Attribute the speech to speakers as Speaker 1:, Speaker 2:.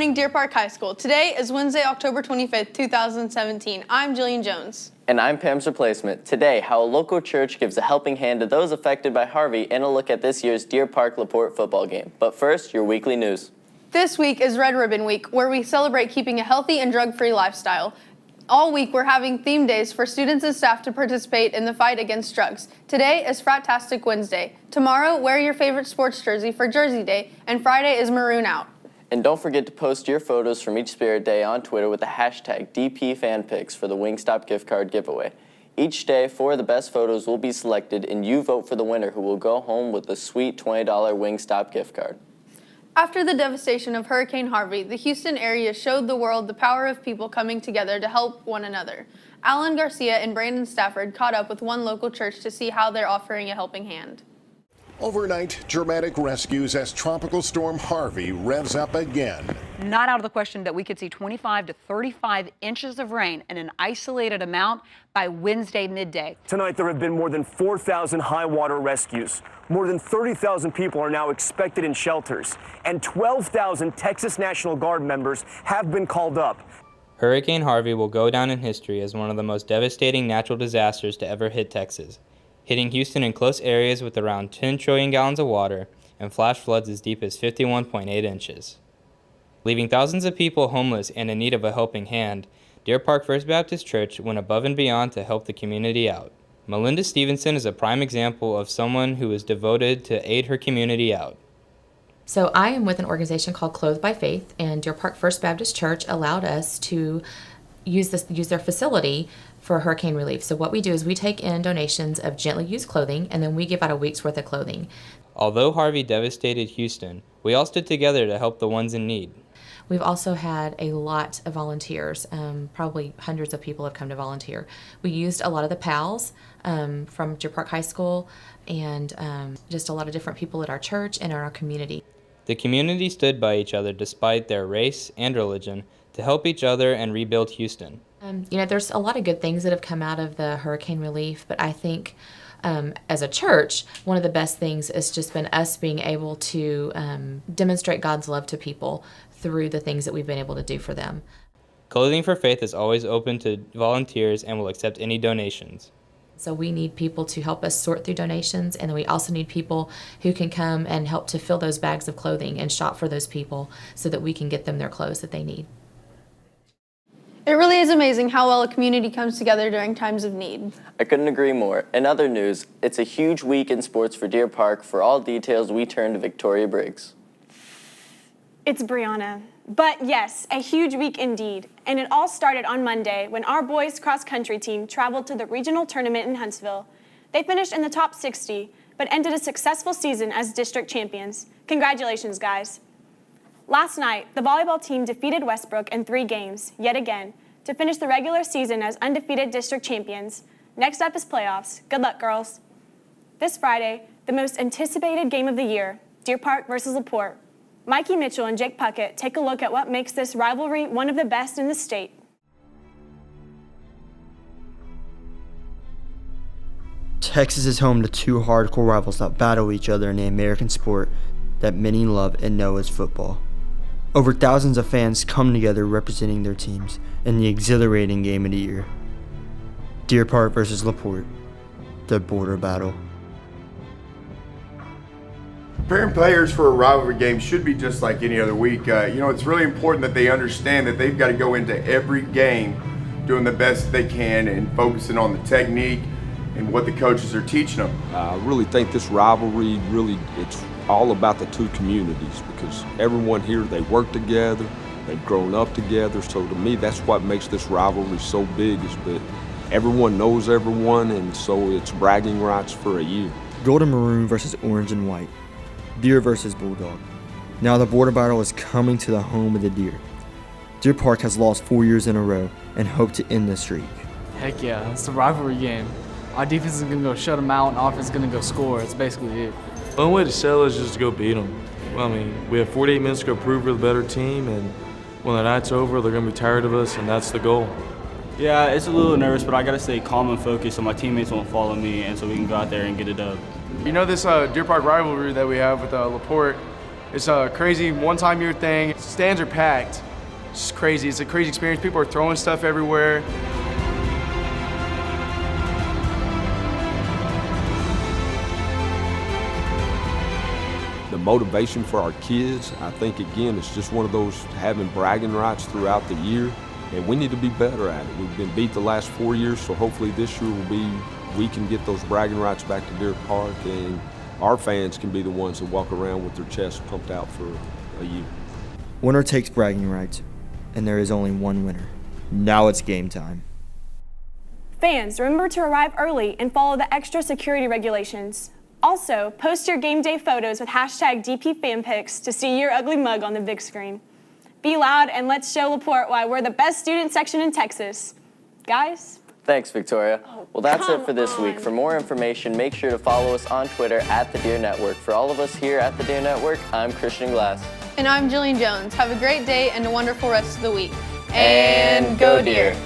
Speaker 1: morning, Deer Park High School. Today is Wednesday, October 25th, 2017. I'm Jillian Jones.
Speaker 2: And I'm Pam's replacement. Today, how a local church gives a helping hand to those affected by Harvey, and a look at this year's Deer Park LaPorte football game. But first, your weekly news.
Speaker 1: This week is Red Ribbon Week, where we celebrate keeping a healthy and drug-free lifestyle. All week, we're having theme days for students and staff to participate in the fight against drugs. Today is Frat-tastic Wednesday. Tomorrow, wear your favorite sports jersey for Jersey Day, and Friday is Maroon Out.
Speaker 2: And don't forget to post your photos from each Spirit Day on Twitter with the hashtag DPFanPics for the Wingstop gift card giveaway. Each day, 4 of the best photos will be selected, and you vote for the winner, who will go home with the sweet $20 Wingstop gift card.
Speaker 1: After the devastation of Hurricane Harvey, the Houston area showed the world the power of people coming together to help one another. Alan Garcia and Brandon Stafford caught up with one local church to see how they're offering a helping hand.
Speaker 3: Overnight, dramatic rescues as Tropical Storm Harvey revs up again.
Speaker 4: Not out of the question that we could see 25 to 35 inches of rain in an isolated amount by Wednesday midday.
Speaker 5: Tonight, there have been more than 4,000 high water rescues. More than 30,000 people are now expected in shelters, and 12,000 Texas National Guard members have been called up.
Speaker 6: Hurricane Harvey will go down in history as one of the most devastating natural disasters to ever hit Texas, hitting Houston in close areas with around 10 trillion gallons of water and flash floods as deep as 51.8 inches. Leaving thousands of people homeless and in need of a helping hand, Deer Park First Baptist Church went above and beyond to help the community out. Melinda Stevenson is a prime example of someone who is devoted to aid her community out.
Speaker 7: So I am with an organization called Clothed by Faith, and Deer Park First Baptist Church allowed us to use their facility for hurricane relief. So what we do is we take in donations of gently used clothing, and then we give out a week's worth of clothing.
Speaker 6: Although Harvey devastated Houston, we all stood together to help the ones in need.
Speaker 7: We've also had a lot of volunteers. Probably hundreds of people have come to volunteer. We used a lot of the pals from Deer Park High School, and just a lot of different people at our church and in our community.
Speaker 6: The community stood by each other despite their race and religion to help each other and rebuild Houston.
Speaker 7: There's a lot of good things that have come out of the hurricane relief, but I think as a church, one of the best things has just been us being able to demonstrate God's love to people through the things that we've been able to do for them.
Speaker 6: Clothing for Faith is always open to volunteers and will accept any donations.
Speaker 7: So we need people to help us sort through donations, and then we also need people who can come and help to fill those bags of clothing and shop for those people so that we can get them their clothes that they need.
Speaker 1: It really is amazing how well a community comes together during times of need.
Speaker 2: I couldn't agree more. In other news, it's a huge week in sports for Deer Park. For all details, we turn to Victoria Briggs.
Speaker 8: It's Brianna. But yes, a huge week indeed. And it all started on Monday when our boys cross-country team traveled to the regional tournament in Huntsville. They finished in the top 60, but ended a successful season as district champions. Congratulations, guys. Last night, the volleyball team defeated Westbrook in 3 games, yet again, to finish the regular season as undefeated district champions. Next up is playoffs. Good luck, girls. This Friday, the most anticipated game of the year, Deer Park versus LaPorte. Mikey Mitchell and Jake Puckett take a look at what makes this rivalry one of the best in the state.
Speaker 9: Texas is home to 2 hardcore rivals that battle each other in the American sport that many love and know as football. Over thousands of fans come together representing their teams in the exhilarating game of the year. Deer Park versus LaPorte, the border battle.
Speaker 10: Preparing players for a rivalry game should be just like any other week. It's really important that they understand that they've got to go into every game doing the best they can and focusing on the technique and what the coaches are teaching them.
Speaker 11: I really think this rivalry, it's all about the 2 communities, because everyone here, they work together, they've grown up together. So to me, that's what makes this rivalry so big, is that everyone knows everyone, and so it's bragging rights for a year.
Speaker 9: Gold and maroon versus orange and white. Deer versus bulldog. Now the border battle is coming to the home of the Deer. Deer Park has lost 4 years in a row and hope to end the streak.
Speaker 12: Heck yeah, it's a rivalry game. Our defense is going to go shut them out, and offense is going to go score. That's basically it.
Speaker 13: The only way to sell is just to go beat them. We have 48 minutes to go prove we're the better team, and when the night's over, they're going to be tired of us, and that's the goal.
Speaker 14: Yeah, it's a little nervous, but I got to stay calm and focused so my teammates won't follow me, and so we can go out there and get a dub.
Speaker 15: This Deer Park rivalry that we have with LaPorte,
Speaker 12: It's a crazy one-time-a-year thing. Stands are packed. It's just crazy. It's a crazy experience. People are throwing stuff everywhere.
Speaker 11: The motivation for our kids, I think, again, it's just one of those having bragging rights throughout the year, and we need to be better at it. We've been beat the last 4 years, so hopefully this year we can get those bragging rights back to Deer Park, and our fans can be the ones that walk around with their chests pumped out for a year.
Speaker 9: Winner takes bragging rights, and there is only one winner. Now it's game time.
Speaker 8: Fans, remember to arrive early and follow the extra security regulations. Also, post your game day photos with hashtag DPFanPics to see your ugly mug on the big screen. Be loud and let's show LaPorte why we're the best student section in Texas. Guys?
Speaker 2: Thanks, Victoria. Well, that's it for this week. For more information, make sure to follow us on Twitter at The Deer Network. For all of us here at The Deer Network, I'm Christian Glass.
Speaker 1: And I'm Jillian Jones. Have a great day and a wonderful rest of the week. And go Deer!